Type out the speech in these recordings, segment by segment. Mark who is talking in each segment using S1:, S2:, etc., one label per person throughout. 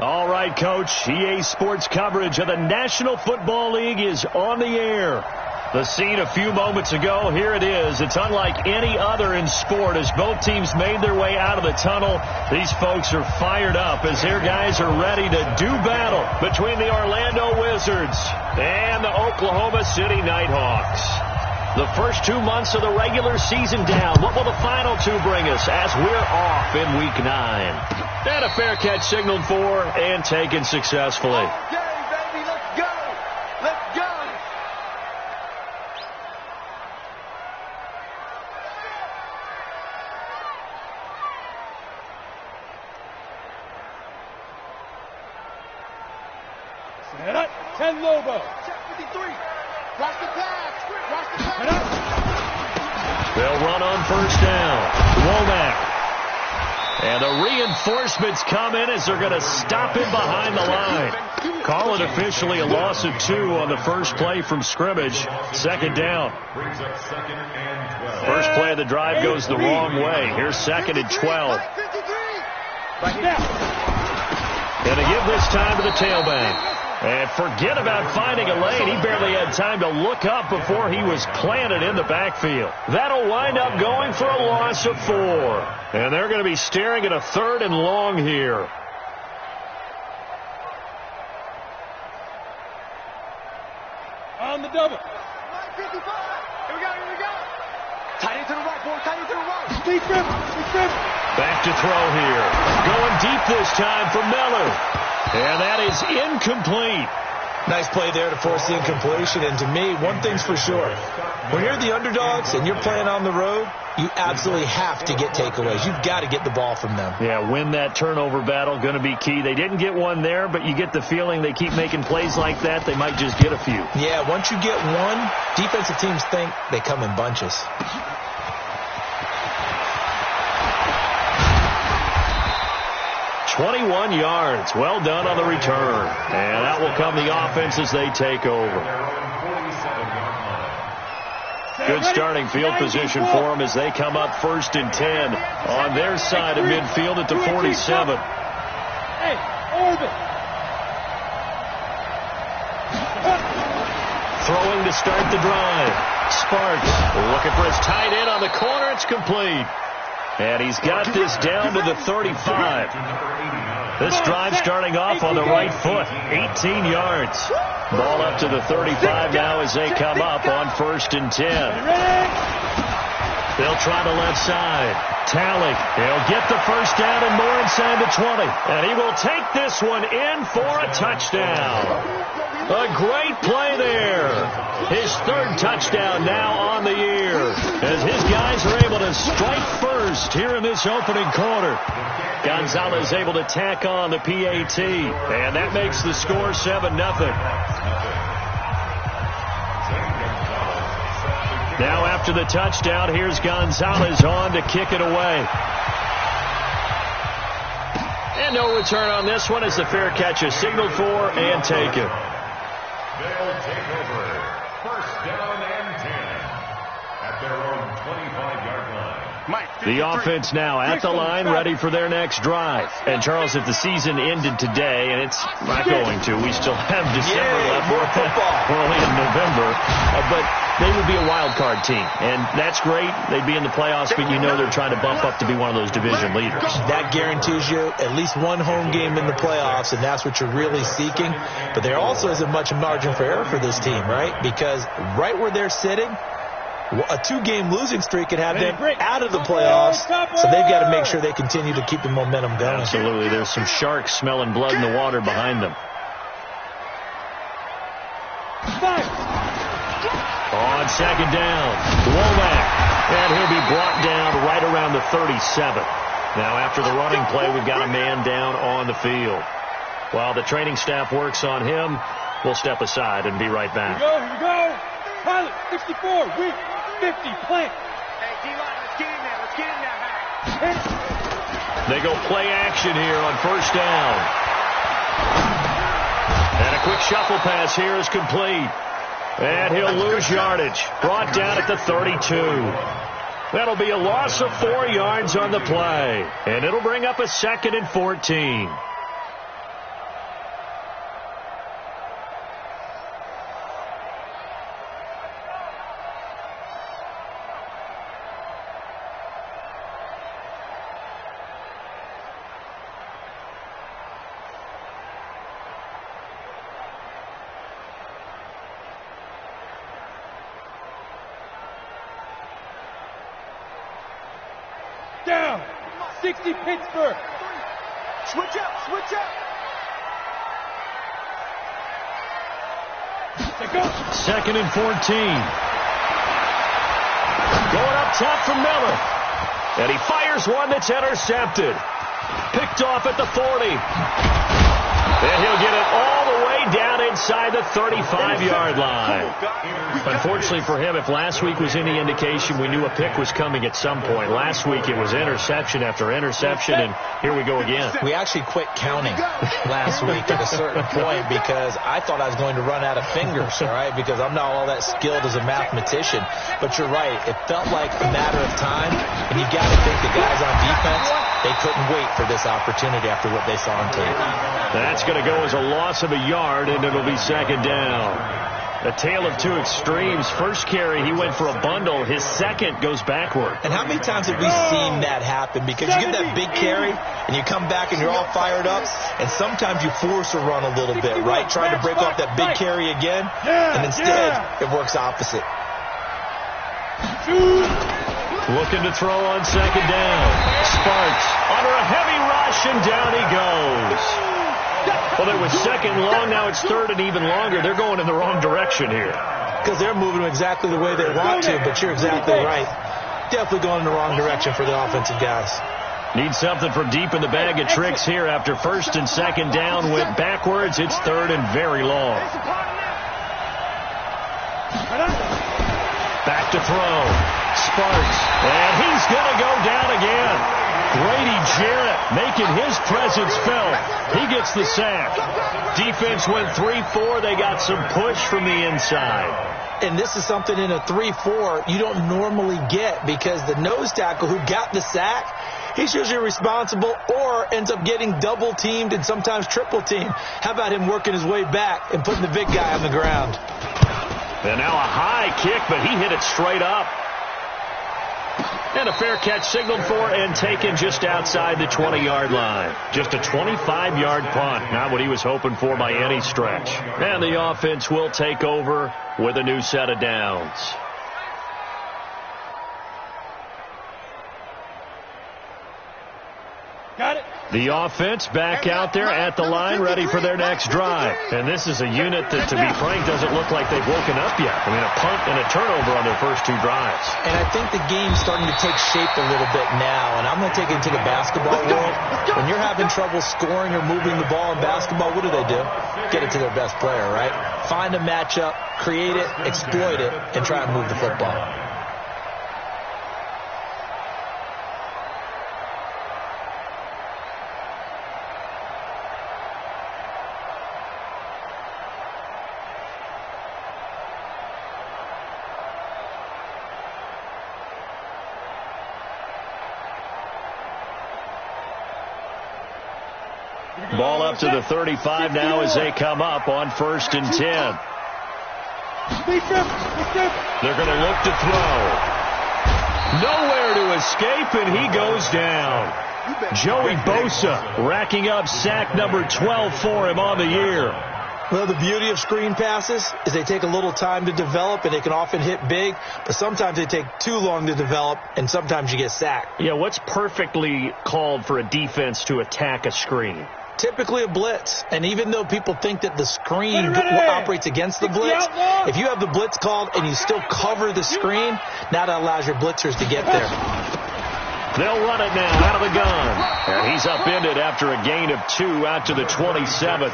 S1: All right, Coach. EA Sports coverage of the National Football League is on the air. The scene a few moments ago, here it is. It's unlike any other in sport as both teams made their way out of the tunnel. These folks are fired up as their guys are ready to do battle between the Orlando Wizards and the Oklahoma City Nighthawks. The first 2 months of the regular season down. What will the final two bring us as we're off in Week 9? And a fair catch signaled for and taken successfully.
S2: Okay, baby, let's go. Let's go.
S3: Set up. 10 Lobo.
S2: Check 53. Watch the pass. Watch the pass.
S1: They'll run on first down. Womack. And the reinforcements come in as they're going to stop him behind the line. Call it officially a loss of 2 on the first play from scrimmage. Second down. First play of the drive goes the wrong way. Here's second and 12. And they give this time to the tailback. And forget about finding a lane. He barely had time to look up before he was planted in the backfield. That'll wind up going for a loss of 4. And they're going to be staring at a 3rd and long here.
S3: On the double.
S2: 55. Here we go. Tight end to the right, boy. Tight end to the right.
S3: Sneak grip.
S1: Back to throw here. Going deep this time for Miller. And that is incomplete.
S4: Nice play there to force the incompletion. And to me, one thing's for sure. When you're the underdogs and you're playing on the road, you absolutely have to get takeaways. You've got to get the ball from them.
S1: Yeah, win that turnover battle, going to be key. They didn't get one there, but you get the feeling they keep making plays like that, they might just get a few.
S4: Yeah, once you get one, defensive teams think they come in bunches.
S1: 21 yards. Well done on the return. And that will come the offense as they take over. Good starting field position for them as they come up 1st and 10 on their side of midfield at the 47.
S3: Hey, orbit.
S1: Throwing to start the drive. Sparks looking for his tight end on the corner. It's complete. And he's got this down to the 35. This drive starting off on the right foot. 18 yards. Ball up to the 35 now as they come up on 1st and 10. They'll try the left side. Talley. He'll get the first down and more inside the 20. And he will take this one in for a touchdown. A great play there. His 3rd touchdown now on the year as his guys are able to strike first here in this opening quarter. Gonzalez able to tack on the PAT, and that makes the score 7-0. Now after the touchdown, here's Gonzalez on to kick it away. And no return on this one as the fair catch is signaled for and taken.
S5: They'll take over. First down and 10 at their own 25-yard line.
S1: The offense now at the line, ready for their next drive. And, Charles, if the season ended today, and it's not going to, we still have December left.
S4: More football.
S1: We're only in November. But they would be a wild card team. And that's great. They'd be in the playoffs, but you know they're trying to bump up to be one of those division leaders.
S4: That guarantees you at least one home game in the playoffs, and that's what you're really seeking. But there also isn't much margin for error for this team, right? Because right where they're sitting, a 2-game losing streak could have them out of the playoffs, so they've got to make sure they continue to keep the momentum going.
S1: Absolutely. There's some sharks smelling blood in the water behind them. On second down, Womack, and he'll be brought down right around the 37. Now after the running play, we've got a man down on the field. While the training staff works on him, we'll step aside and be right back.
S3: Here we go. Pilot, 64, weak, 50, plant.
S2: Hey, D-line, let's get in there. Let's get in there, man.
S1: They go play action here on first down. And a quick shuffle pass here is complete. And he'll lose yardage. Brought down at the 32. That'll be a loss of 4 yards on the play. And it'll bring up a 2nd and 14.
S3: 60 Pittsburgh.
S2: Switch up, switch up.
S1: Second and 14. Going up top for Miller. And he fires one that's intercepted. Picked off at the 40. And he'll get it all the way down inside the 35-yard line. Unfortunately for him, if last week was any indication, we knew a pick was coming at some point. Last week it was interception after interception, and here we go again.
S4: We actually quit counting last week at a certain point because I thought I was going to run out of fingers, all right, because I'm not all that skilled as a mathematician. But you're right. It felt like a matter of time, and you got to think the guys on defense, they couldn't wait for this opportunity after what they saw on tape.
S1: That's going to go as a loss of a yard, and it'll be second down. A tale of two extremes. First carry, he went for a bundle. His second goes backward.
S4: And how many times have we seen that happen? Because you get that big carry, and you come back and you're all fired up, and sometimes you force a run a little bit, right? Trying to break off that big carry again, and instead it works opposite.
S1: Looking to throw on second down. Sparks under a heavy rush, and down he goes. Well, it was second long. Now it's third and even longer. They're going in the wrong direction here.
S4: Because they're moving exactly the way they want to, but you're exactly right. Definitely going in the wrong direction for the offensive guys.
S1: Need something from deep in the bag of tricks here. After first and second down went backwards, it's third and very long. Back to throw. Sparks. And he's going to go down again. Grady Jarrett making his presence felt. He gets the sack. Defense went 3-4. They got some push from the inside.
S4: And this is something in a 3-4 you don't normally get because the nose tackle who got the sack, he's usually responsible or ends up getting double-teamed and sometimes triple-teamed. How about him working his way back and putting the big guy on the ground?
S1: And now a high kick, but he hit it straight up. And a fair catch signaled for and taken just outside the 20-yard line. Just a 25-yard punt. Not what he was hoping for by any stretch. And the offense will take over with a new set of downs.
S3: Got it.
S1: The offense back out there at the line, ready for their next drive. And this is a unit that, to be frank, doesn't look like they've woken up yet. I mean, a punt and a turnover on their first two drives.
S4: And I think the game's starting to take shape a little bit now. And I'm going to take it to the basketball world. When you're having trouble scoring or moving the ball in basketball, what do? Get it to their best player, right? Find a matchup, create it, exploit it, and try and move the football.
S1: Ball up to the 35 now as they come up on first and 10. They're going to look to throw. Nowhere to escape, and he goes down. Joey Bosa racking up sack number 12 for him on the year.
S4: Well, the beauty of screen passes is they take a little time to develop, and they can often hit big, but sometimes they take too long to develop, and sometimes you get sacked.
S1: Yeah, what's perfectly called for a defense to attack a screen?
S4: Typically a blitz, and even though people think that the screen operates against the blitz, if you have the blitz called and you still cover the screen, now that allows your blitzers to get there.
S1: They'll run it now out of the gun. And he's upended after a gain of 2 out to the 27.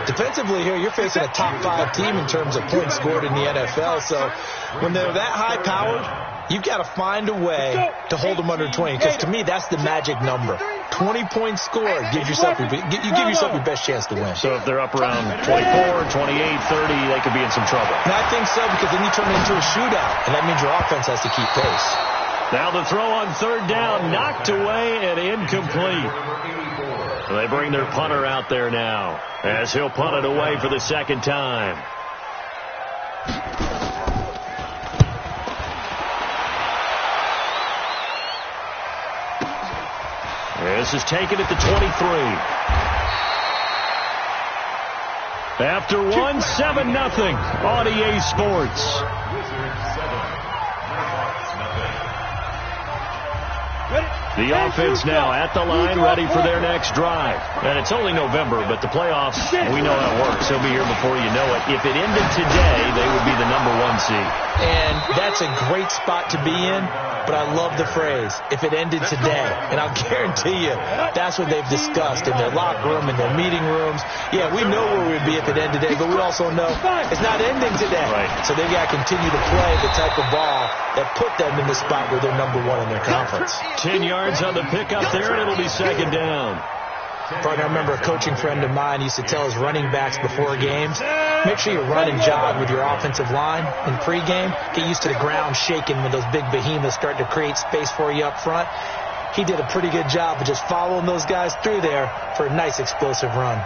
S4: Defensively here, you're facing a top 5 team in terms of points scored in the NFL, so when they're that high-powered, you've got to find a way to hold them under 20, because to me, that's the magic number. 20 points scored gives yourself you give yourself your best chance to win.
S1: So if they're up around 24, 28, 30, they could be in some trouble.
S4: And I think so, because then you turn it into a shootout, and that means your offense has to keep pace.
S1: Now the throw on third down, knocked away and incomplete. They bring their punter out there now, as he'll punt it away for the second time. This is taken at the 23. After one, 7-0 on EA Sports.
S3: Ready?
S1: The offense now at the line, ready for their next drive. And it's only November, but the playoffs, we know how it works. They'll be here before you know it. If it ended today, they would be the #1 seed.
S4: And that's a great spot to be in, but I love the phrase, if it ended today. And I'll guarantee you, that's what they've discussed in their locker room, in their meeting rooms. Yeah, we know where we'd be if it ended today, but we also know it's not ending today.
S1: Right.
S4: So they've got to continue to play the type of ball that put them in the spot where they're #1 in their conference.
S1: 10 yards on the pickup there, and it'll be second down.
S4: Frank, I remember a coaching friend of mine used to tell his running backs before games, make sure you run and jog with your offensive line in pregame. Get used to the ground shaking when those big behemoths start to create space for you up front. He did a pretty good job of just following those guys through there for a nice explosive run.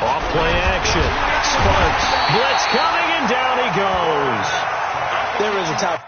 S1: Off play action. Sparks. Blitz coming, and down he goes.
S4: There is a top.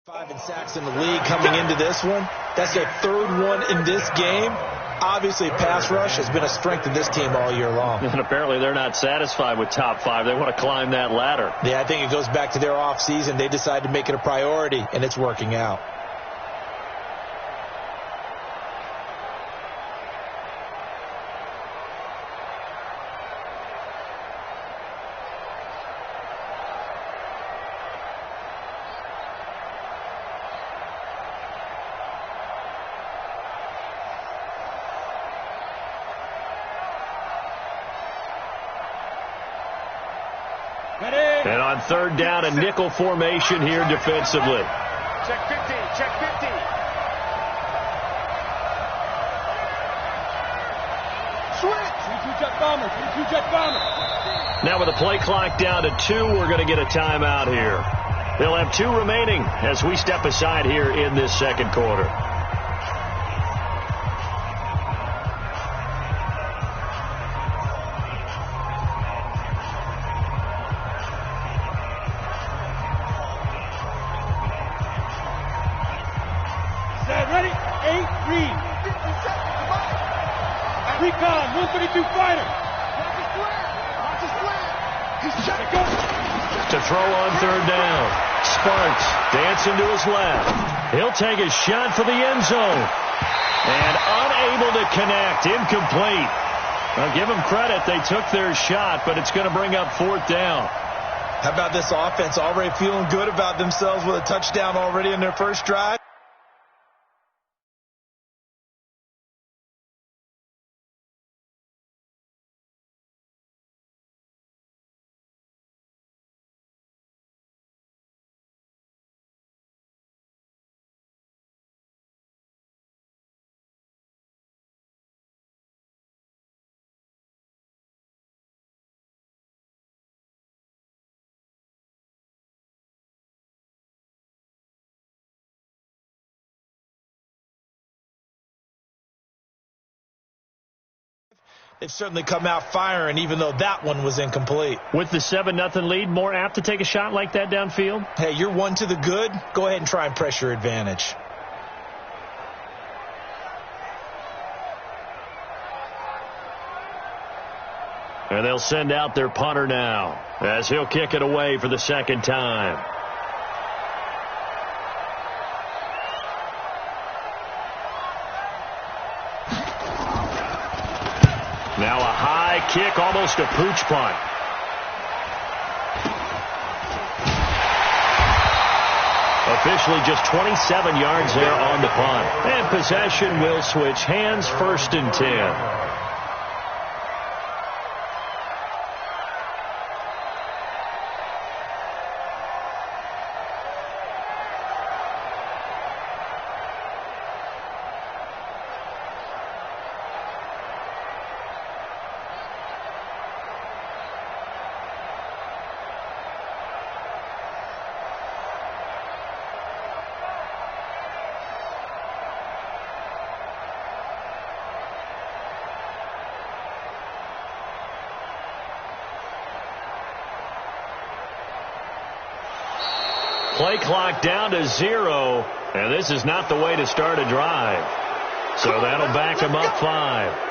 S4: Five in sacks in the league coming into this one. That's their third one in this game. Obviously, pass rush has been a strength of this team all year long.
S1: And apparently they're not satisfied with top 5. They want to climb that ladder.
S4: Yeah, I think it goes back to their offseason. They decided to make it a priority, and it's working out.
S1: And on third down, a nickel formation here defensively.
S2: Check 50, check 50.
S3: Switch. 3-2 jet bomber. 3-2 jet bomber.
S1: Now with the play clock down to 2, we're going to get a timeout here. They'll have 2 remaining as we step aside here in this second quarter.
S3: Ready? 8, read. Recon, 132 fighter.
S1: To throw on third down. Sparks dancing to his left. He'll take a shot for the end zone. And unable to connect. Incomplete. I'll give them credit. They took their shot, but it's going to bring up fourth down.
S4: How about this offense already feeling good about themselves with a touchdown already in their first drive? They've certainly come out firing, even though that one was incomplete.
S1: With the 7-0 lead, more apt to take a shot like that downfield?
S4: Hey, you're one to the good. Go ahead and try and press your advantage.
S1: And they'll send out their punter now as he'll kick it away for the second time. Now a high kick, almost a pooch punt. Officially just 27 yards there on the punt. And possession will switch hands, 1st and 10. Play clock down to 0, and this is not the way to start a drive. So that'll back him up 5.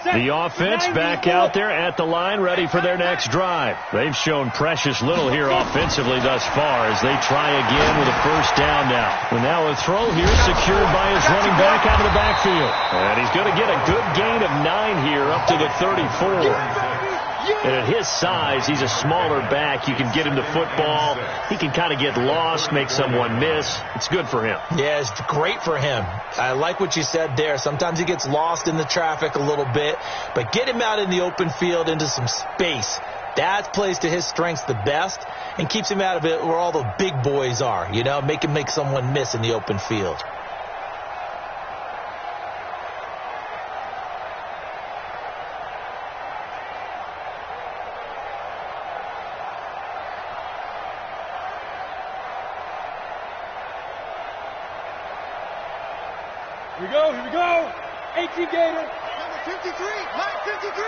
S1: The offense back out there at the line, ready for their next drive. They've shown precious little here offensively thus far as they try again with a first down now. And now a throw here secured by his running back out of the backfield. And he's going to get a good gain of 9 here up to the 34. And at his size, he's a smaller back. You can get him the football. He can kind of get lost, make someone miss. It's good for him.
S4: Yeah, it's great for him. I like what you said there. Sometimes he gets lost in the traffic a little bit, but get him out in the open field into some space. That plays to his strengths the best and keeps him out of it where all the big boys are. You know, make him make someone miss in the open field.
S3: Here we go. 18 Gator.
S2: Number 53. Line 53.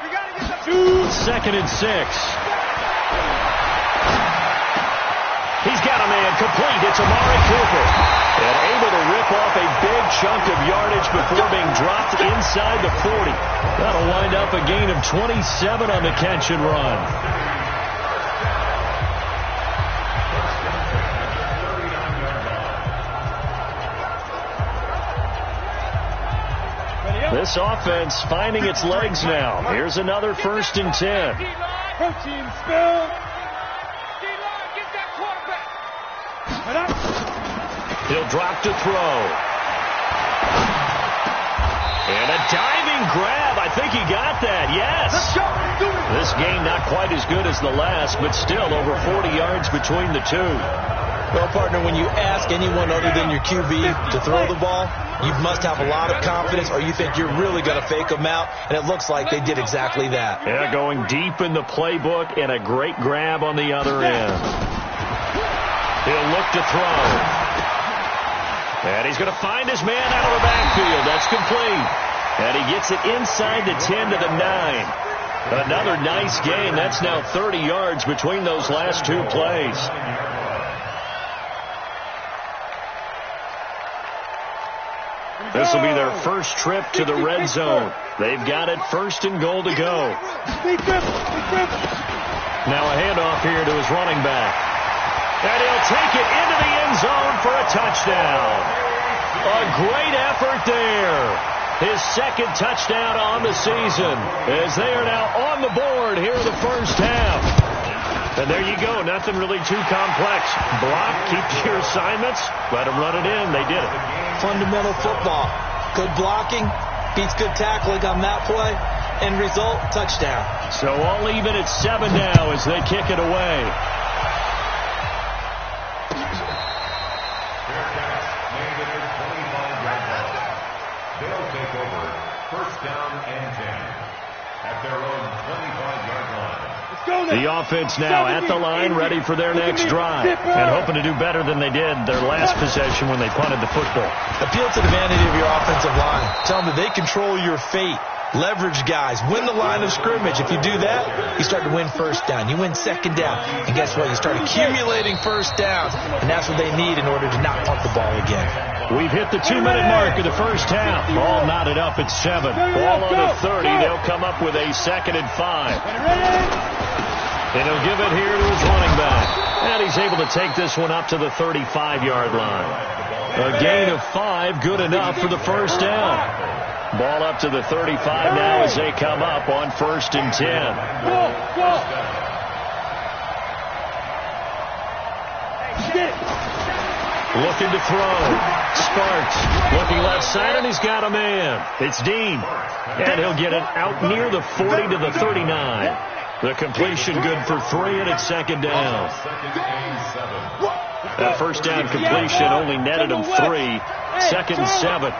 S2: We got to get the
S1: 2nd and 6. He's got a man complete. It's Amari Cooper. And able to rip off a big chunk of yardage before being dropped inside the 40. That'll wind up a gain of 27 on the catch and run. This offense finding its legs now. Here's another 1st and 10.
S3: Protein spill.
S2: D-line, get that quarterback.
S1: He'll drop to throw. And a diving grab. I think he got that. Yes. This game not quite as good as the last, but still over 40 yards between the two.
S4: Well, partner, when you ask anyone other than your QB to throw the ball, you must have a lot of confidence or you think you're really going to fake them out, and it looks like they did exactly that.
S1: Yeah, going deep in the playbook and a great grab on the other end. He'll look to throw. And he's going to find his man out of the backfield. That's complete. And he gets it inside the 10 to the 9. Another nice gain. That's now 30 yards between those last two plays. This will be their first trip to the red zone. They've got it 1st and goal to go. Now a handoff here to his running back. And he'll take it into the end zone for a touchdown. A great effort there. His 2nd touchdown on the season as they are now on the board here in the first half. And there you go. Nothing really too complex. Block, keep your assignments, let them run it in. They did it.
S4: Fundamental football. Good blocking beats good tackling on that play. End result, touchdown.
S1: So all even at 7 now as they kick it away.
S5: They'll take over 1st down and 10 at their own 25-yard line.
S1: The offense now at the line, ready for their next drive, and hoping to do better than they did their last possession when they punted the football.
S4: Appeal to the vanity of your offensive line. Tell them that they control your fate. Leverage guys. Win the line of scrimmage. If you do that, you start to win 1st down. You win 2nd down. And guess what? You start accumulating 1st downs. And that's what they need in order to not punt the ball again.
S1: We've hit the 2-minute mark of the first half. Ball knotted up at 7. Ball on the 30. They'll come up with a 2nd and 5. And he'll give it here to his running back. And he's able to take this one up to the 35-yard line. A gain of 5, good enough for the first down. Ball up to the 35 now as they come up on 1st and 10. Looking to throw. Sparks looking left side, and he's got a man. It's Dean. And he'll get it out near the 40 to the 39. The completion good for 3, and it's second down. That first down completion only netted him 3. Second and 7.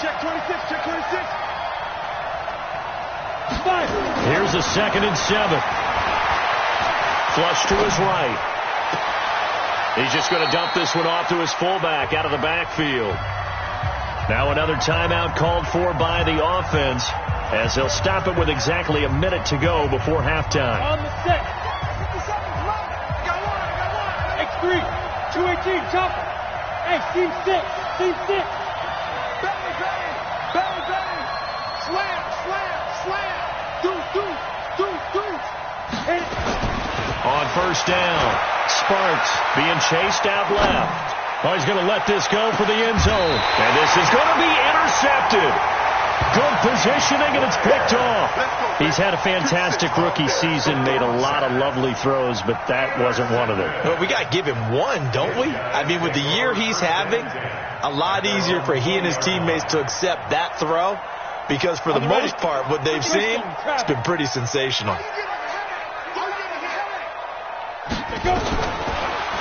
S2: Check 26, check 26.
S1: Here's a second and 7. Flush to his right. He's just going to dump this one off to his fullback out of the backfield. Now another timeout called for by the offense as they'll stop it with exactly a minute to go before halftime.
S3: On the set. X3, 218, chopper. Hey, team 6, team 6.
S2: Bang, bang, bang, bang. Slam, slam, slam. Deuce.
S3: Hit it.
S1: On first down, Sparks being chased out left. Oh, he's going to let this go for the end zone. And this is going to be intercepted. Good positioning, and it's picked off. He's had a fantastic rookie season, made a lot of lovely throws, but that wasn't one of them.
S4: Well, we got to give him one, don't we? I mean, with the year he's having, a lot easier for he and his teammates to accept that throw because for the most part, what they've seen, it's been pretty sensational.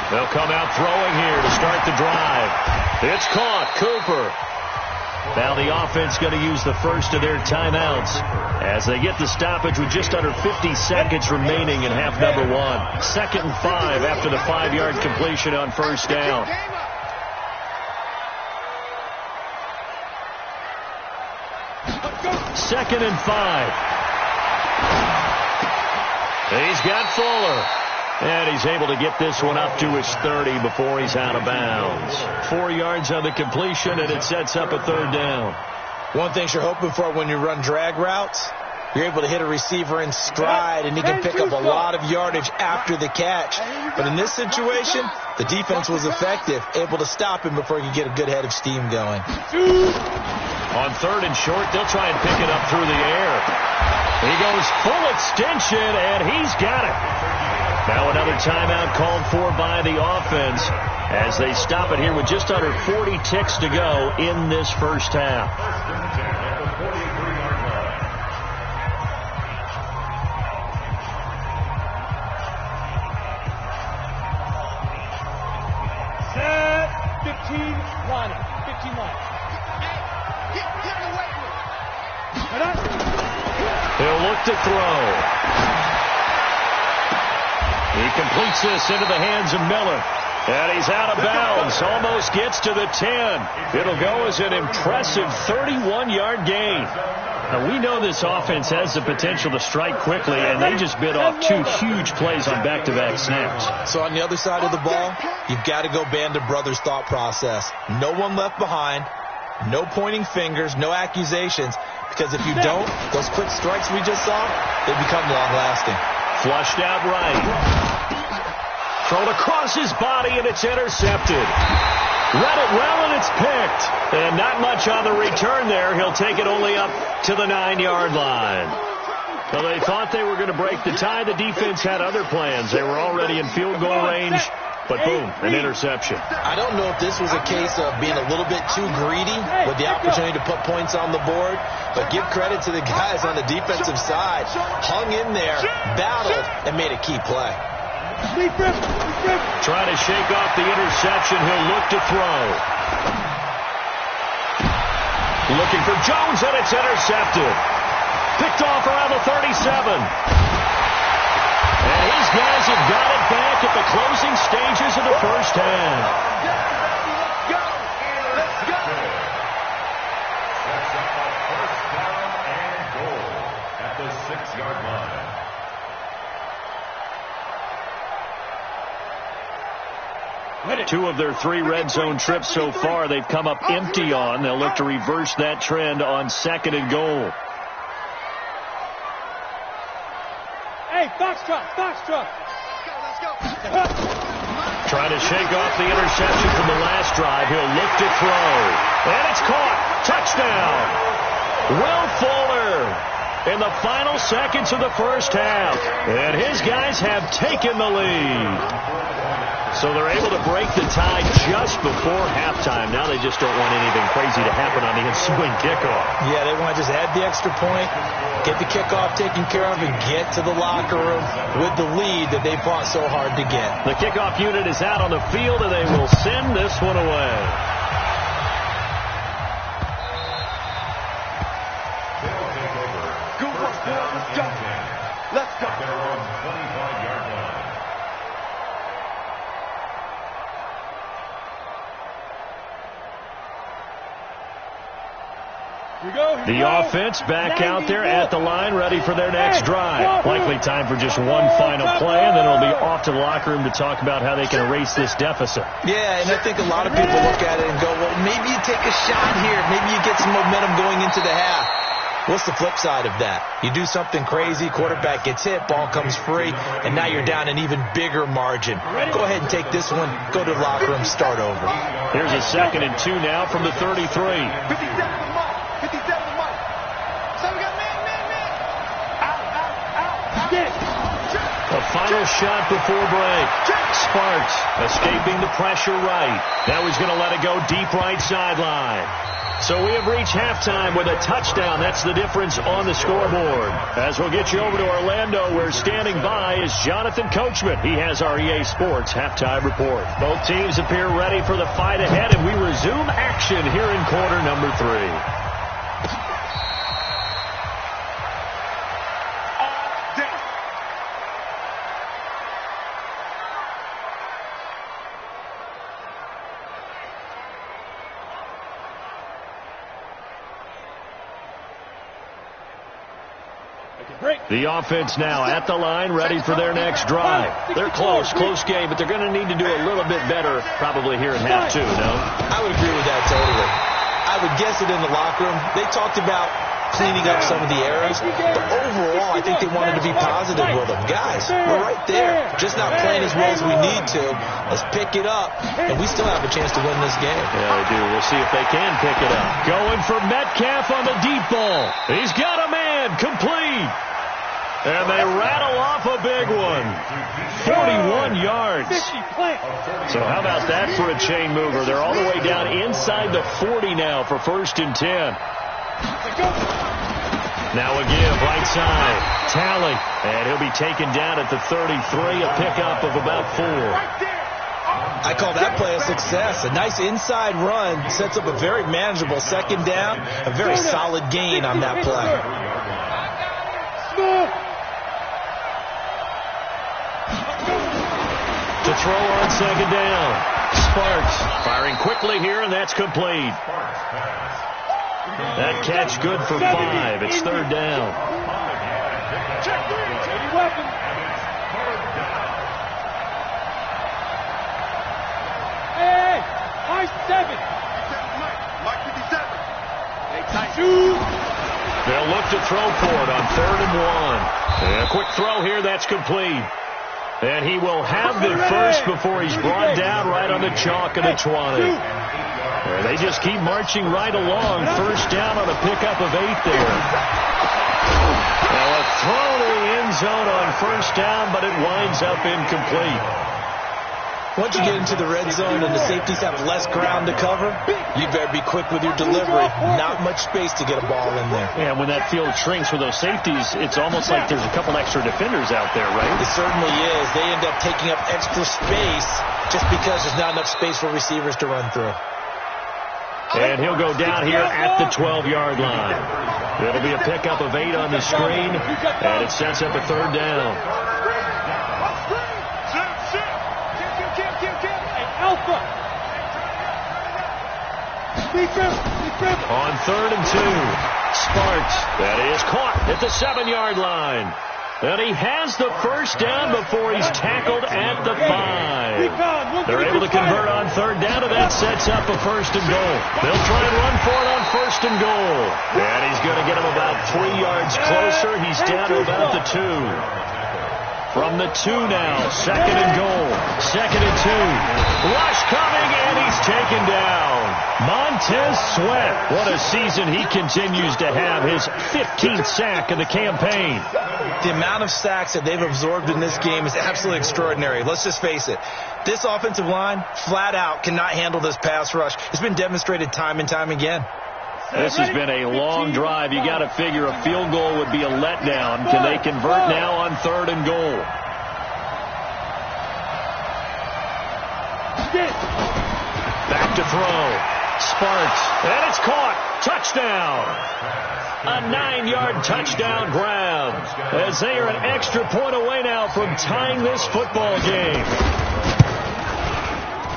S1: They'll come out throwing here to start the drive. It's caught. Cooper. Now the offense going to use the first of their timeouts as they get the stoppage with just under 50 seconds remaining in half number 1. Second and 5 after the 5-yard completion on first down. Second and 5. He's got Fuller. And he's able to get this one up to his 30 before he's out of bounds. 4 yards on the completion, and it sets up a third down.
S4: One thing you're hoping for when you run drag routes, you're able to hit a receiver in stride, and he can pick up a lot of yardage after the catch. But in this situation, the defense was effective, able to stop him before he could get a good head of steam going.
S1: On third and short, they'll try and pick it up through the air. He goes full extension, and he's got it. Now another timeout called for by the offense as they stop it here with just under 40 ticks to go in this first half.
S3: Set. 15 line. 15 line.
S1: He'll look to throw. He completes this into the hands of Miller. And he's out of bounds. Almost gets to the 10. It'll go as an impressive 31-yard gain. Now, we know this offense has the potential to strike quickly, and they just bit off 2 huge plays on back-to-back snaps.
S4: So on the other side of the ball, you've got to go Band of Brothers thought process. No one left behind. No pointing fingers. No accusations. Because if you don't, those quick strikes we just saw, they become long-lasting.
S1: Flushed out right. Thrown across his body, and it's intercepted. Read it well, and it's picked. And not much on the return there. He'll take it only up to the 9-yard line. So they thought they were going to break the tie. The defense had other plans. They were already in field goal range. But boom, an interception.
S4: I don't know if this was a case of being a little bit too greedy with the opportunity to put points on the board, but give credit to the guys on the defensive side. Hung in there, battled, and made a key play.
S1: Trying to shake off the interception. He'll look to throw. Looking for Jones, and it's intercepted. Picked off around the 37. And his guys have got it back at the closing stages of the first half.
S2: Let's go. Let's go.
S5: Sets up a first down and goal at the 6-yard line.
S1: 2 of their 3 red zone trips so far they've come up empty on. They'll look to reverse that trend on second and goal.
S3: Hey, Foxtrot.
S2: Let's go.
S1: Trying to shake off the interception from the last drive. He'll look to throw. And it's caught. Touchdown. Will Fuller. in the final seconds of the first half. And his guys have taken the lead. So they're able to break the tie just before halftime. Now they just don't want anything crazy to happen on the ensuing kickoff.
S4: Yeah, they want to just add the extra point, get the kickoff taken care of, and get to the locker room with the lead that they fought so hard to get.
S1: The kickoff unit is out on the field, and they will send this one away.
S2: Good work, boys. Let's go.
S5: Their own 25-yard line.
S1: The offense back out there at the line, ready for their next drive. Likely time for just one final play, and then it'll be off to the locker room to talk about how they can erase this deficit.
S4: Yeah, and I think a lot of people look at it and go, well, maybe you take a shot here. Maybe you get some momentum going into the half. What's the flip side of that? You do something crazy, quarterback gets hit, ball comes free, and now you're down an even bigger margin. Go ahead and take this one, go to the locker room, start over.
S1: Here's a 2nd and 2 now from the 33.
S2: 57 to Mike. 57 to Mike. So we got man. Out.
S1: A final shot before break. Sparks escaping the pressure right. Now he's going to let it go deep right sideline. So we have reached halftime with a touchdown. That's the difference on the scoreboard. As we'll get you over to Orlando, where standing by is Jonathan Coachman. He has our EA Sports halftime report. Both teams appear ready for the fight ahead, and we resume action here in quarter number 3. The offense now at the line, ready for their next drive. They're close game, but they're going to need to do a little bit better probably here in half 2, no?
S4: I would agree with that totally. I would guess it in the locker room. They talked about cleaning up some of the errors, but overall, I think they wanted to be positive with them. Guys, we're right there. Just not playing as well as we need to. Let's pick it up, and we still have a chance to win this game.
S1: Yeah, they do. We'll see if they can pick it up. Going for Metcalf on the deep ball. He's got a man, complete. And they rattle off a big one. 41 yards. So how about that for a chain mover? They're all the way down inside the 40 now for 1st and 10. Now a give, right side. Tally. And he'll be taken down at the 33, a pickup of about 4.
S4: I call that play a success. A nice inside run sets up a very manageable 2nd down. A very solid gain on that play.
S1: To throw on 2nd down. Sparks firing quickly here, and that's complete. That catch good for 5. It's 3rd down.
S3: Hey, high 7.
S2: Mike 57.
S1: They'll look to throw for it on 3rd and 1. And a quick throw here, that's complete. And he will have the first before he's brought down right on the chalk of the 20. And they just keep marching right along. 1st down on a pickup of 8 there. Now a throw to the end zone on 1st down, but it winds up incomplete.
S4: Once you get into the red zone and the safeties have less ground to cover, you better be quick with your delivery. Not much space to get a ball in there.
S1: Yeah, when that field shrinks with those safeties, it's almost like there's a couple extra defenders out there, right?
S4: It certainly is. They end up taking up extra space just because there's not enough space for receivers to run through.
S1: And he'll go down here at the 12-yard line. It'll be a pickup of 8 on the screen, and it sets up a 3rd down.
S3: Alpha.
S1: On 3rd and 2, Sparks. That is caught at the 7-yard line. And he has the 1st down before he's tackled at the 5. They're able to convert on 3rd down, and that sets up a 1st and goal. They'll try and run for it on 1st and goal. And he's going to get him about 3 yards closer. He's down to about the 2. From the 2 now. Second and goal. Second and 2. Rush coming, and he's taken down. Montez Sweat. What a season he continues to have. His 15th sack of the campaign.
S4: The amount of sacks that they've absorbed in this game is absolutely extraordinary. Let's just face it. This offensive line, flat out, cannot handle this pass rush. It's been demonstrated time and time again.
S1: This has been a long drive. You got to figure a field goal would be a letdown. Can they convert now on third and goal? Back to throw. Sparks. And it's caught. Touchdown. A 9-yard touchdown grab. As they are an extra point away now from tying this football game.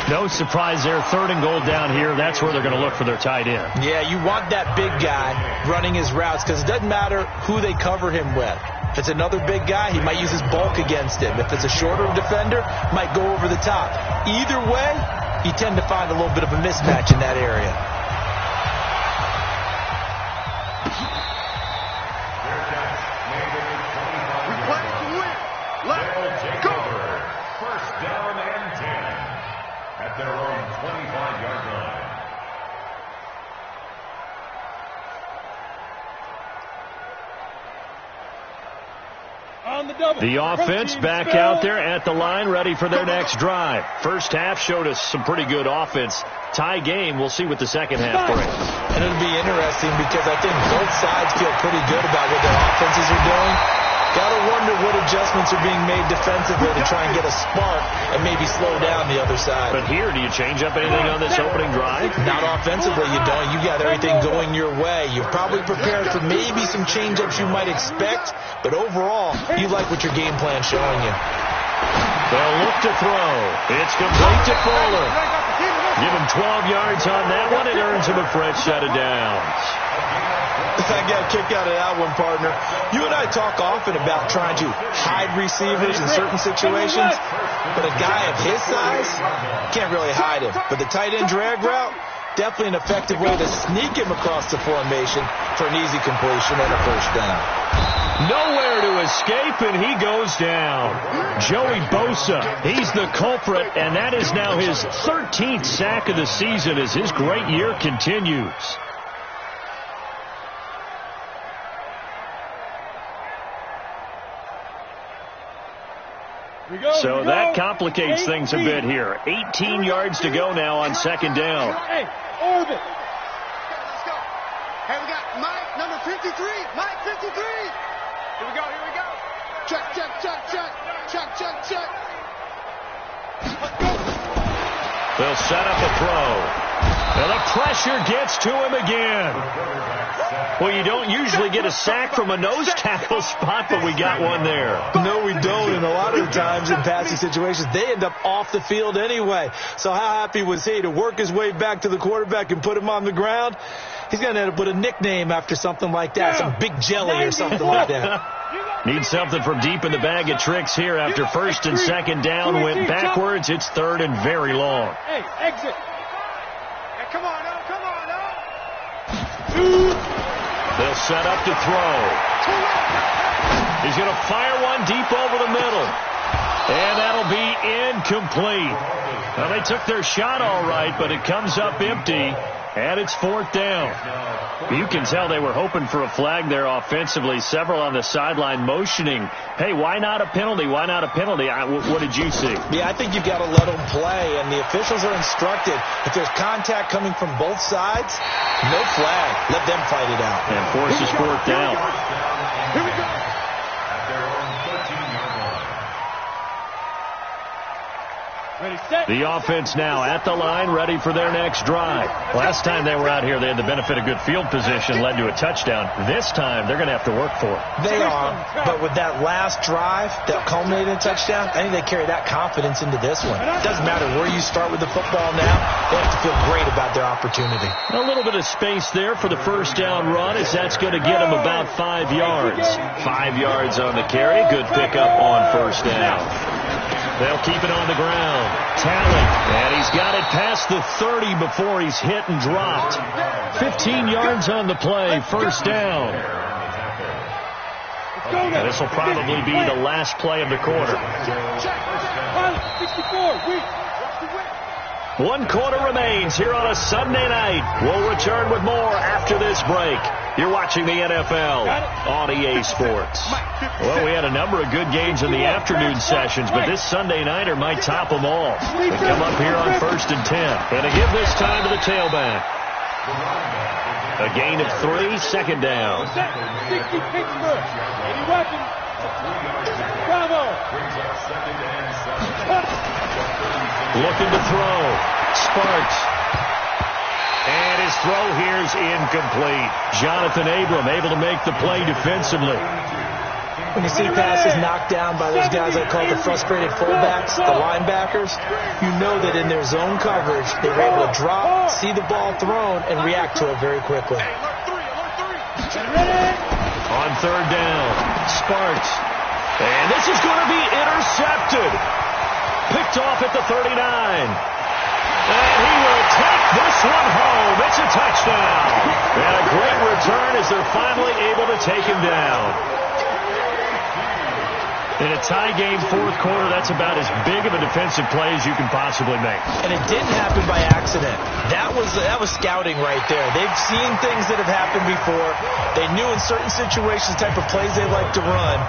S1: No surprise there. Third and goal down here. That's where they're going to look for their tight end.
S4: Yeah, you want that big guy running his routes because it doesn't matter who they cover him with. If it's another big guy, he might use his bulk against him. If it's a shorter defender, might go over the top. Either way, you tend to find a little bit of a mismatch in that area.
S5: First down and 10 at their own 25-yard line.
S1: The offense back out there at the line, ready for their next drive. First half showed us some pretty good offense. Tie game. We'll see what the second half brings.
S4: And it'll be interesting because I think both sides feel pretty good about what their offenses are doing. Got to wonder what adjustments are being made defensively to try and get a spark and maybe slow down the other side.
S1: But here, do you change up anything on this opening drive?
S4: Not offensively, you don't. You got everything going your way. You've probably prepared for maybe some change-ups you might expect, but overall, you like what your game plan's showing you.
S1: They'll look to throw. It's complete to Fuller. Give him 12 yards on that one. It earns him a fresh set of downs.
S4: I got a kick out of that one, partner. You and I talk often about trying to hide receivers in certain situations, but a guy of his size can't really hide him. But the tight end drag route, definitely an effective way to sneak him across the formation for an easy completion and a first down.
S1: Nowhere to escape, and he goes down. Joey Bosa, he's the culprit, and that is now his 13th sack of the season as his great year continues. So that complicates things a bit here. 18 yards to go now on second down.
S3: Hey, orbit.
S2: Let's go. Hey, we got Mike, number 53. Mike, 53. Here we go, here we go. Check, check, check, check. Check, check, check. Let's go.
S1: They'll set up a throw. And the pressure gets to him again. Well, you don't usually get a sack from a nose tackle spot, but we got one there.
S4: No, we don't. And a lot of the times in passing situations, they end up off the field anyway. So how happy was he to work his way back to the quarterback and put him on the ground? He's going to end up with a nickname after something like that, some big jelly or something like that.
S1: Need something from deep in the bag of tricks here after first and second down went backwards. It's third and very long.
S3: Hey, exit.
S2: Hey, come on, now, come on, now.
S1: They'll set up to throw. He's going to fire one deep over the middle. And that'll be incomplete. Well, they took their shot all right, but it comes up empty. And it's fourth down. You can tell they were hoping for a flag there offensively. Several on the sideline motioning, hey, why not a penalty? Why not a penalty? What did you see?
S4: Yeah, I think you've got to let them play, and the officials are instructed. If there's contact coming from both sides, no flag. Let them fight it out.
S1: And forces fourth down.
S2: Here we go.
S5: At their own 13-yard line.
S3: Ready, set.
S1: The offense now at the line, ready for their next drive. Last time they were out here, they had the benefit of good field position, led to a touchdown. This time, they're going to have to work for it.
S4: They are, but with that last drive that culminated in a touchdown, I think they carry that confidence into this one. It doesn't matter where you start with the football now. They have to feel great about their opportunity.
S1: A little bit of space there for the first down run, as that's going to get them about 5 yards. 5 yards on the carry. Good pickup on first down. They'll keep it on the ground. Talent, and he's got it past the 30 before he's hit and dropped. 15 yards on the play, first down. And this will probably be the last play of the quarter.
S3: Pilot, 64, weak.
S1: One quarter remains here on a Sunday night. We'll return with more after this break. You're watching the NFL on EA Sports. Well, we had a number of good games in the afternoon sessions, but this Sunday nighter might top them all. We come up here on 1st and 10. And to give this time to the tailback. A gain of 3, second down.
S3: 60 Pittsburgh. Any weapons? Bravo.
S1: Looking to throw. Sparks. And his throw here is incomplete. Jonathan Abram able to make the play defensively.
S4: When you see passes knocked down by those guys I call the frustrated fullbacks, the linebackers, you know that in their zone coverage, they were able to drop, see the ball thrown, and react to it very quickly.
S1: On third down, Sparks. And this is going to be intercepted. Picked off at the 39. And he will take this one home. It's a touchdown. And a great return as they're finally able to take him down. In a tie game, fourth quarter, that's about as big of a defensive play as you can possibly make.
S4: And it didn't happen by accident. That was scouting right there. They've seen things that have happened before. They knew in certain situations the type of plays they like to run,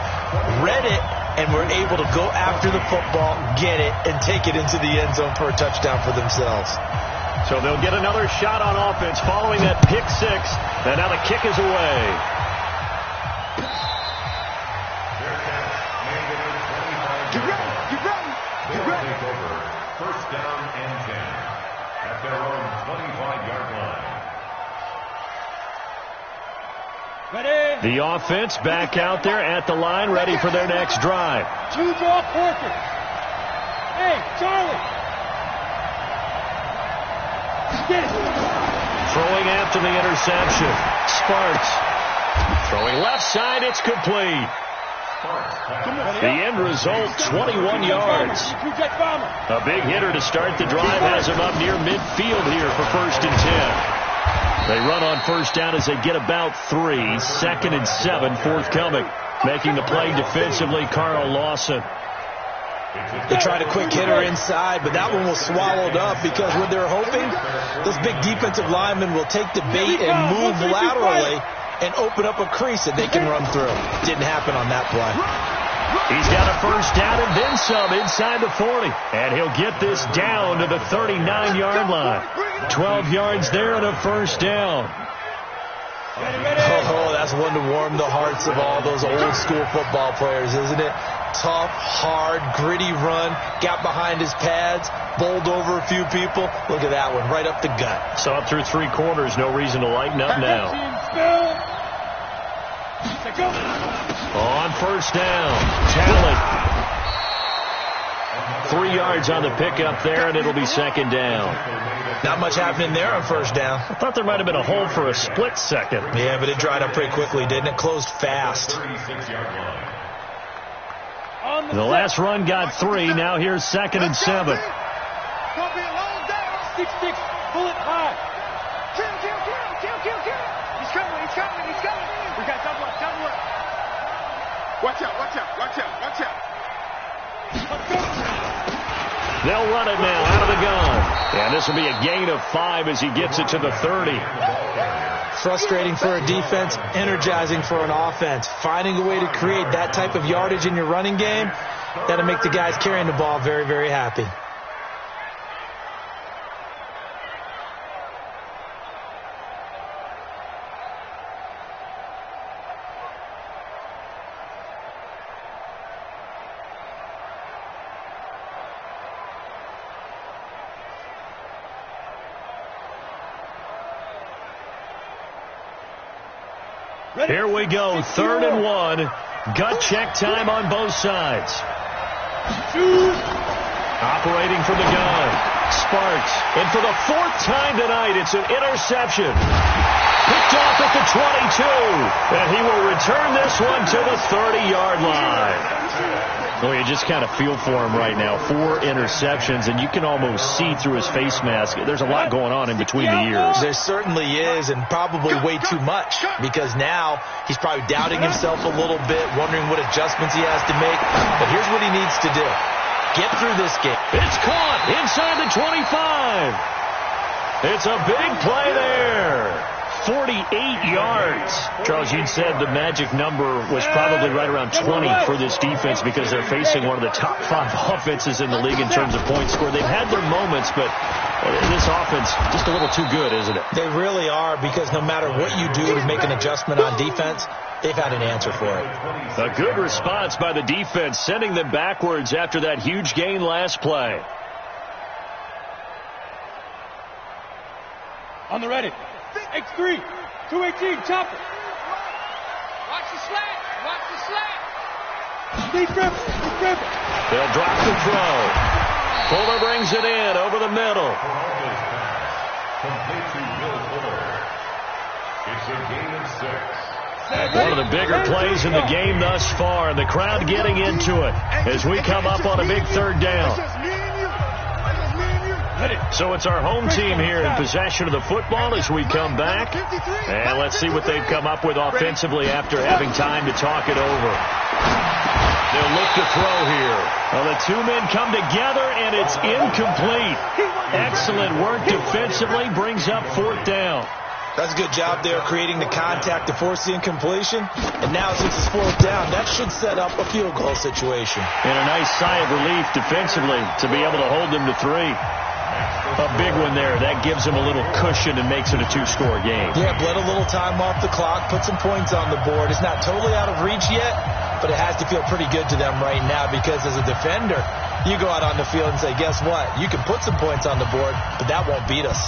S4: read it, and were able to go after the football, get it, and take it into the end zone for a touchdown for themselves.
S1: So they'll get another shot on offense following that pick six, and now the kick is away.
S5: First down and 10 at their own 25-yard line.
S3: Ready?
S1: The offense back out there at the line, ready for their next drive.
S3: Two draw Porter. Hey, Charlie. Get it.
S1: Throwing after the interception. Sparks. Throwing left side, it's complete. The end result, 21 yards. A big hitter to start the drive has him up near midfield here for 1st and 10. They run on first down as they get about 3. 2nd and 7 forthcoming. Making the play defensively, Carl Lawson.
S4: They tried a quick hitter inside, but that one was swallowed up because what they're hoping, those big defensive linemen will take the bait and move laterally and open up a crease that they can run through. Didn't happen on that play.
S1: He's got a first down and then some inside the 40. And he'll get this down to the 39-yard line. 12 yards there and a first down.
S4: Oh, that's one to warm the hearts of all those old school football players, isn't it? Tough, hard, gritty run, got behind his pads, bowled over a few people. Look at that one, right up the gut.
S1: So up through 3 quarters, no reason to lighten up now. On first down, Talent. 3 yards on the pickup there, and it'll be 2nd down.
S4: Not much happening there on first down.
S1: I thought there might have been a hole for a split second.
S4: Yeah, but it dried up pretty quickly, didn't it? Closed fast.
S1: The last run got 3. Now here's 2nd and 7.
S3: Gonna be a long day. 6-6, bullet high. Kill. He's coming. We got double up.
S2: Watch out.
S1: They'll run it now out of the gun. And this will be a gain of 5 as he gets it to the 30.
S4: Frustrating for a defense, energizing for an offense. Finding a way to create that type of yardage in your running game, that'll make the guys carrying the ball very, very happy.
S1: Here we go, 3rd and 1. Gut check time on both sides. Operating from the gun. Sparks. And for the 4th time tonight, it's an interception. Picked picked off at the 22. And he will return this one to the 30-yard line. Well, you just kind of feel for him right now. 4 interceptions, and you can almost see through his face mask. There's a lot going on in between the ears.
S4: There certainly is, and probably way too much, because now he's probably doubting himself a little bit, wondering what adjustments he has to make. But here's what he needs to do. Get through this game.
S1: It's caught inside the 25. It's a big play there. 48 yards. Charles, you'd said the magic number was probably right around 20 for this defense because they're facing one of the top 5 offenses in the league in terms of points scored. They've had their moments, but this offense just a little too good, isn't it?
S4: They really are, because no matter what you do to make an adjustment on defense, they've had an answer for it.
S1: A good response by the defense, sending them backwards after that huge gain last play.
S3: On the ready. X3, 218, chopper.
S2: Watch the slant. Watch the slant.
S3: Deep dribble.
S1: They'll drop the throw. Fuller brings it in over the middle.
S5: Complete to Will Fuller. It's a gain of 6.
S1: One of the bigger plays in the game thus far, and the crowd getting into it as we come up on a big 3rd down. So it's our home team here in possession of the football as we come back. And let's see what they've come up with offensively after having time to talk it over. They'll look to throw here. Well, the 2 men come together, and it's incomplete. Excellent work defensively, brings up 4th down.
S4: That's a good job there, creating the contact to force the incompletion. And now, since it's 4th down, that should set up a field goal situation.
S1: And a nice sigh of relief defensively to be able to hold them to 3. A big one there. That gives them a little cushion and makes it a 2-score game.
S4: Yeah, bled a little time off the clock, put some points on the board. It's not totally out of reach yet, but it has to feel pretty good to them right now, because as a defender, you go out on the field and say, guess what? You can put some points on the board, but that won't beat us.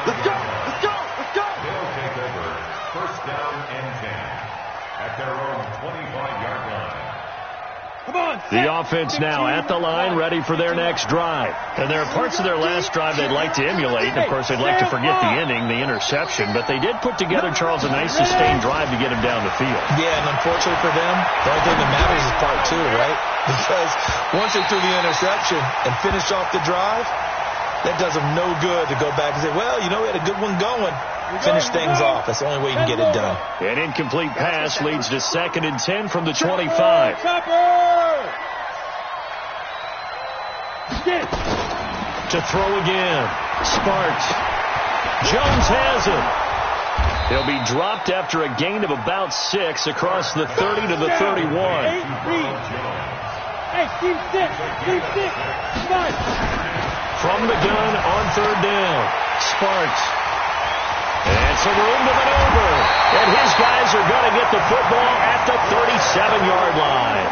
S2: Let's go. Let's go. Let's go.
S5: They'll take over. 1st down and 10. At their own 25-yard line.
S3: Come on.
S1: The offense now at the line, ready for their next drive. And there are parts of their last drive they'd like to emulate. And, of course, they'd like to forget the ending, the interception. But they did put together, Charles, a nice sustained drive to get him down the field.
S4: Yeah, and unfortunately for them, the only thing that matters is part 2, right? Because once they threw the interception and finished off the drive, that does them no good to go back and say, well, you know, we had a good one going. Finish things off. That's the only way you can get it done.
S1: An incomplete pass leads to 2nd and 10 from the 25. To throw again. Sparks. Jones has it. He'll be dropped after a gain of about 6 across the 30 to the 31. From the gun on 3rd down. Sparks. And some room to maneuver. And his guys are going to get the football at the 37-yard line.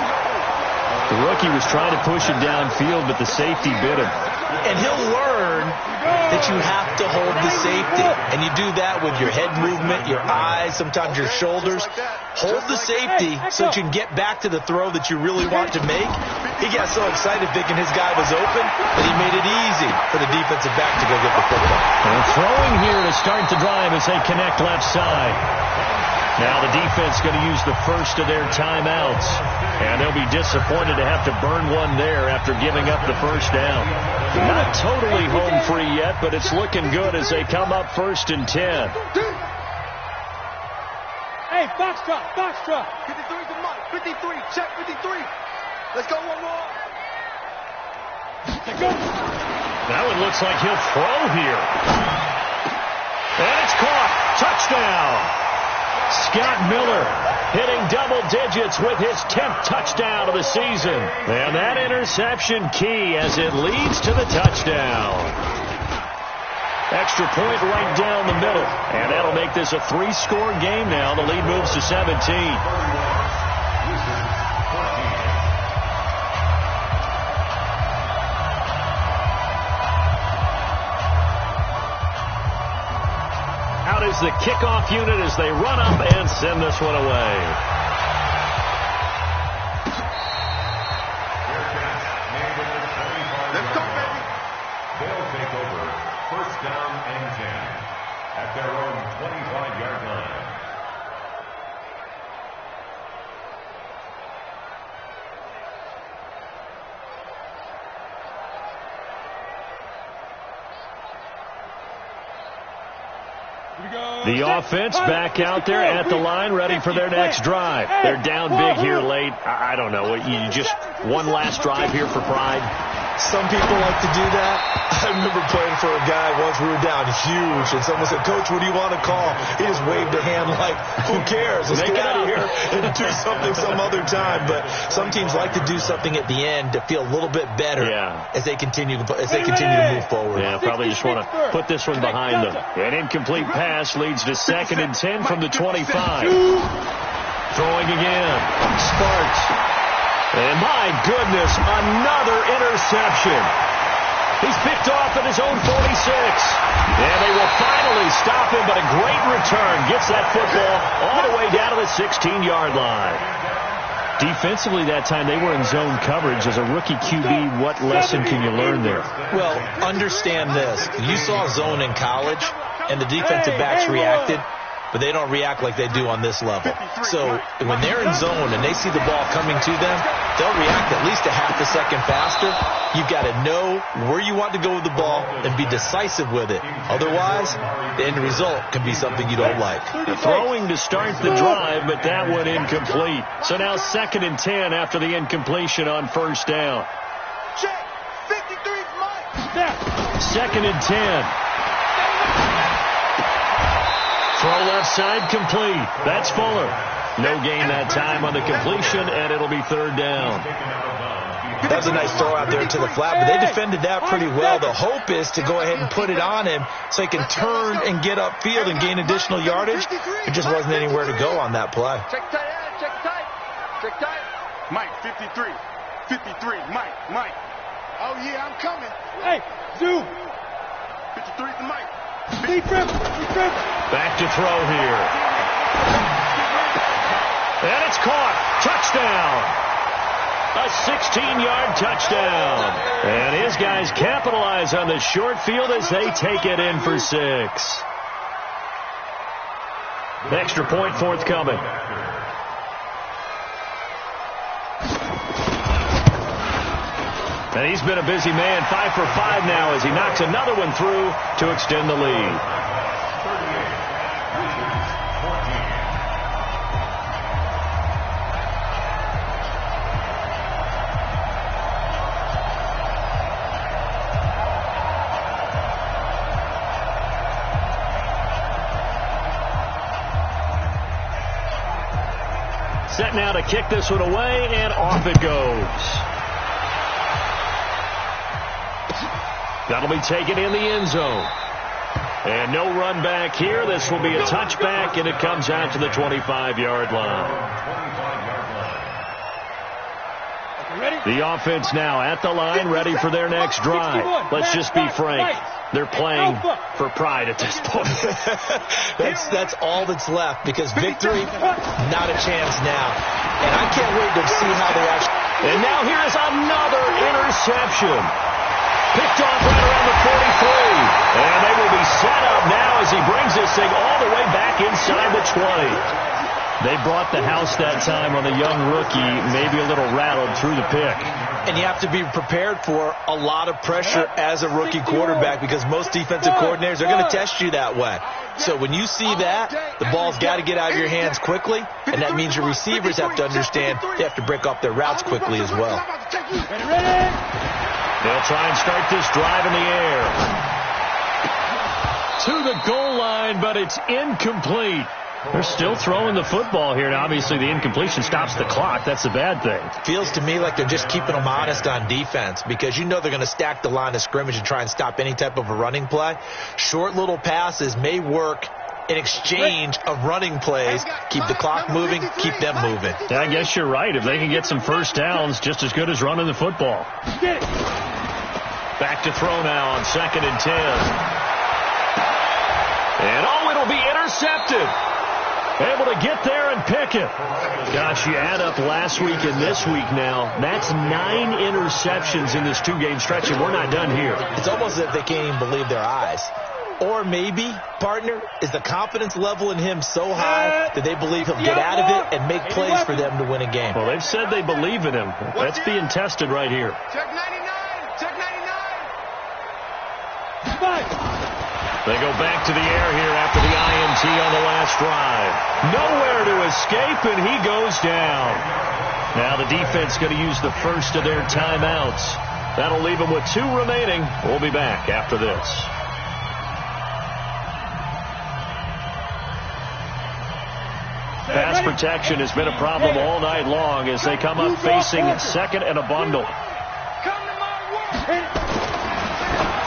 S1: The rookie was trying to push it downfield, but the safety bit him.
S4: And he'll learn that you have to hold the safety. And you do that with your head movement, your eyes, sometimes your shoulders. Hold the safety so that you can get back to the throw that you really want to make. He got so excited thinking his guy was open that he made it easy for the defensive back to go get the football.
S1: And throwing here to start the drive as they connect left side. Now the defense going to use the first of their timeouts. And they'll be disappointed to have to burn one there after giving up the 1st down. Not totally home free yet, but it's looking good as they come up 1st and 10.
S3: Hey, box drop.
S2: 53 to Mike. 53. Check 53. Let's go one more.
S1: Now it looks like he'll throw here. And it's caught. Touchdown. Scott Miller hitting double digits with his 10th touchdown of the season. And that interception key as it leads to the touchdown. Extra point right down the middle. And that'll make this a 3-score game now. The lead moves to 17. Out is the kickoff unit as they run up and send this one away.
S5: First down and 10 at their own 25-yard line.
S1: The offense back out there at the line, ready for their next drive. They're down big here late. I don't know. You just one last drive here for pride.
S4: Some people like to do that. I remember playing for a guy once. We were down huge, and someone said, "Coach, what do you want to call?" He just waved a hand like, "Who cares? Let's get out of here and do something some other time." But some teams like to do something at the end to feel a little bit better as they continue to move forward.
S1: Yeah, probably just want to put this one behind them. An incomplete pass leads to 2nd and 10 from the 25. Throwing again. Sparks. And my goodness, another interception. He's picked off at his own 46. And they will finally stop him, but a great return. Gets that football all the way down to the 16-yard line. Defensively that time, they were in zone coverage. As a rookie QB, what lesson can you learn there?
S4: Well, understand this. You saw zone in college, and the defensive backs reacted, but they don't react like they do on this level. So when they're in zone and they see the ball coming to them, they'll react at least a half a second faster. You've got to know where you want to go with the ball and be decisive with it. Otherwise, the end result can be something you don't like.
S1: Throwing to start the drive, but that one incomplete. So now 2nd and 10 after the incompletion on first down.
S2: Check. 53's Mike.
S1: 2nd and 10. Throw left side complete. That's Fuller. No gain that time on the completion, and it'll be 3rd down.
S4: That's a nice throw out there to the flat, but they defended that pretty well. The hope is to go ahead and put it on him so he can turn and get upfield and gain additional yardage. It just wasn't anywhere to go on that play.
S2: Check tight, check tight. Check tight. Mike, 53. 53, Mike. Oh, yeah, I'm coming.
S3: Hey, zoom.
S2: 53 to Mike.
S1: Back to throw here. And it's caught. Touchdown. A 16-yard touchdown. And his guys capitalize on the short field as they take it in for 6. The extra point forthcoming. And he's been a busy man, 5 for 5 now as he knocks another one through to extend the lead. Set now to kick this one away, and off it goes. That'll be taken in the end zone. And no run back here. This will be a touchback, and it comes out to the 25-yard line. The offense now at the line, ready for their next drive. Let's just be frank. They're playing for pride at this point.
S4: That's all that's left, because victory, not a chance now. And I can't wait to see how they actually...
S1: And now here is another interception. Picked off right around the 43. And they will be set up now as he brings this thing all the way back inside the 20. They brought the house that time on the young rookie, maybe a little rattled through the pick.
S4: And you have to be prepared for a lot of pressure as a rookie quarterback, because most defensive coordinators are going to test you that way. So when you see that, the ball's got to get out of your hands quickly, and that means your receivers have to understand they have to break off their routes quickly as well.
S1: They'll try and start this drive in the air. To the goal line, but it's incomplete. They're still throwing the football here. Now, obviously, the incompletion stops the clock. That's the bad thing.
S4: Feels to me like they're just keeping them honest on defense, because you know they're going to stack the line of scrimmage and try and stop any type of a running play. Short little passes may work in exchange of running plays. Keep the clock moving, keep them moving.
S1: Yeah, I guess you're right. If they can get some first downs, just as good as running the football. Back to throw now on 2nd and 10. And, it'll be intercepted. Able to get there and pick it. Gosh, you add up last week and this week now. That's 9 interceptions in this 2-game stretch, and we're not done here.
S4: It's almost as if they can't even believe their eyes. Or maybe, partner, is the confidence level in him so high that they believe he'll get out of it and make plays for them to win a game.
S1: Well, they've said they believe in him. That's being tested right here.
S2: Check 99. Check 99.
S1: They go back to the air here after the INT on the last drive. Nowhere to escape, and he goes down. Now the defense going to use the first of their timeouts. That'll leave them with 2 remaining. We'll be back after this. Pass protection has been a problem all night long as they come up facing second and a bundle.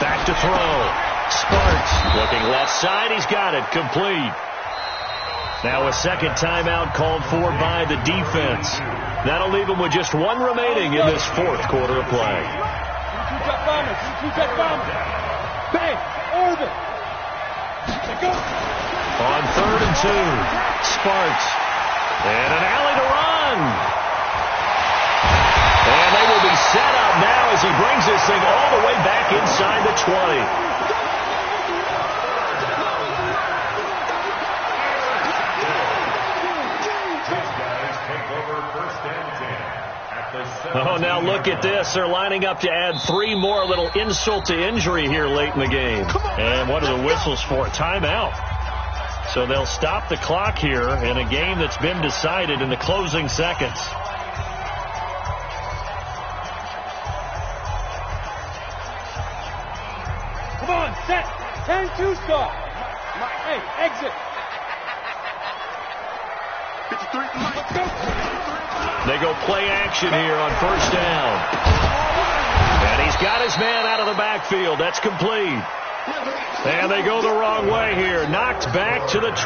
S1: Back to throw. Sparks looking left side. He's got it. Complete. Now a second timeout called for by the defense. That'll leave them with just 1 remaining in this 4th quarter of play. On 3rd and 2, Sparks. And an alley to run. And they will be set up now as he brings this thing all the way back inside the 20. Oh, now look at this. They're lining up to add 3 more. A little insult to injury here late in the game. And what are the whistles for? Timeout. So they'll stop the clock here in a game that's been decided in the closing seconds.
S3: Come on, set. 10-2 stop. Hey, exit.
S2: 53. Let's go.
S1: They go play action here on 1st down. And he's got his man out of the backfield. That's complete. And they go the wrong way here. Knocked back to the 20.